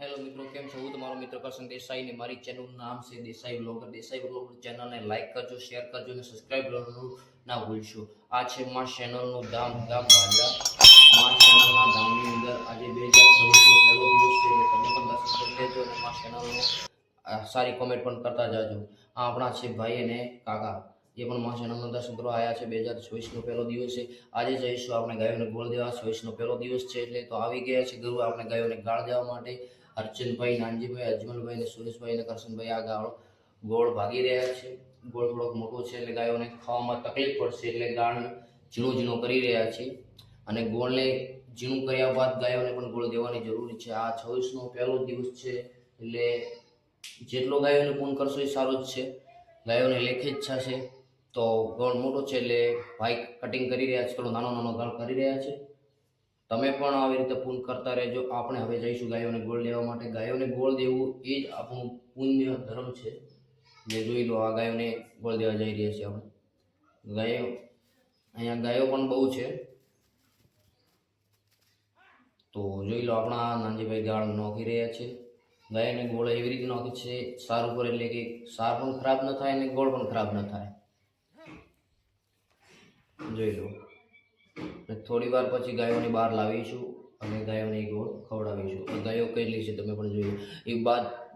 Hello મિત્રો, કેમ છો? હું તમારો મિત્ર કરશન દેસાઈ ને મારી ચેનલનું નામ છે દેસાઈ બ્લોગર. દેસાઈ બ્લોગર ચેનલને લાઈક કરજો, શેર કરજો અને સબસ્ક્રાઇબ કરવાનું ના ભૂલશો. આ છે માર ચેનલનું ધામ ભાજરા. માર ચેનલના ધામની અંદર આજે 2026નો પહેલો દિવસ છે, એટલે તમે પણ દર્શન કરી લેજો અને માર ચેનલનો સારી કોમેન્ટ પણ કરતા જાજો. આ આપણા છે ભાઈ અને કાકા, એ પણ માર ચેનલના દર્શન કરવા આવ્યા છે. 2026નો પહેલો દિવસ છે. આજે જઈશું આપણે ગાયોને ગોળ દેવા. 26નો પહેલો દિવસ છે એટલે તો આવી ગયા છે ગુરુ આપણે ગાયોને ગાળ દેવા માટે. અર્ચનભાઈ, નાનજીભાઈ, અજમલભાઈ અને સુરેશભાઈ અને કરશનભાઈ આ ગોળ ભાગી રહ્યા છે. ગોળ થોડોક મોટો છે એટલે ગાયોને ખાવામાં તકલીફ પડશે, એટલે ગાળ ઝીણો કરી રહ્યા છે. અને ગોળને ઝીણું કર્યા બાદ ગાયોને પણ ગોળ દેવાની જરૂરી છે. આ 26નો પહેલો દિવસ છે એટલે જેટલો ગાયોને પૂન કરશો એ સારું જ છે. ગાયોને લેખે ઈચ્છા છે તો ગોળ મોટો છે એટલે ભાઈ કટિંગ કરી રહ્યા છે, થોડો નાનો ગાળ કરી રહ્યા છે. તમે પણ આવી રીતે પૂન કરતા રહેજો. આપણે હવે જઈશું ગાયોને ગોળ લેવા માટે. ગાયોને ગોળ દેવું એ જ આપણું પુણ્ય ધર્મ છે. જે જોઈ લો, આ ગાયોને ગોળ દેવા જઈ રહ્યા છીએ આપણે. ગાયો અહીંયા ગાયો પણ બહુ છે, તો જોઈ લો આપણા નાનજીભાઈ ગાળ નોખી રહ્યા છે. ગાયને ગોળ એવી રીતે નોખી છે સાર ઉપર, એટલે કે સાર પણ ખરાબ ન થાય અને ગોળ પણ ખરાબ ન થાય. જોઈ લો, થોડી વાર પછી ગાયોને બહાર લાવીશું અને ગાયોને ગોળ ખવડાવીશું. ગાયો કેટલી છે તમે પણ જોયું. એ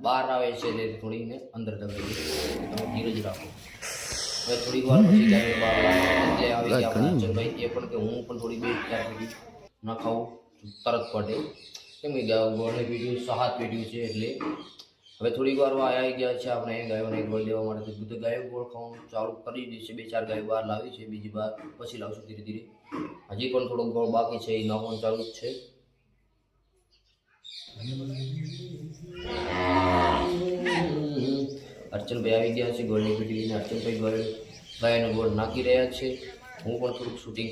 બહાર આવે છે એટલે થોડીને અંદર દબાવી, તમે ધીરજ રાખો. હવે થોડીક વાર પછી ગાયો બહાર એટલે આવી ગયા આપણા અર્ચનભાઈ. એ પણ કે હું પણ થોડી 2-4 પેટી ન ખાવું તરત પડે, કેમ કે ગોળની પેટીયું 7 પેટીયું છે એટલે. હવે થોડીક વાર આવી ગયા છે આપણે ગાયોને ગોળ દેવા માટે. બધું ગાયો ગોળ ખાવાનું ચાલુ કરી દેશે. 2-4 ગાયો બહાર લાવી છે, બીજી બહાર પછી લાવશું ધીરે ધીરે. હજી પણ થોડોક ગોળ બાકી છે, એ નાખવાનું ચાલુ જ છે. અર્ચનભાઈ આવી ગયા છે ગોળની પેટી લઈને. અર્ચનભાઈ ગાયોને ગોળ નાખી રહ્યા છે. હું પણ થોડુંક શૂટિંગ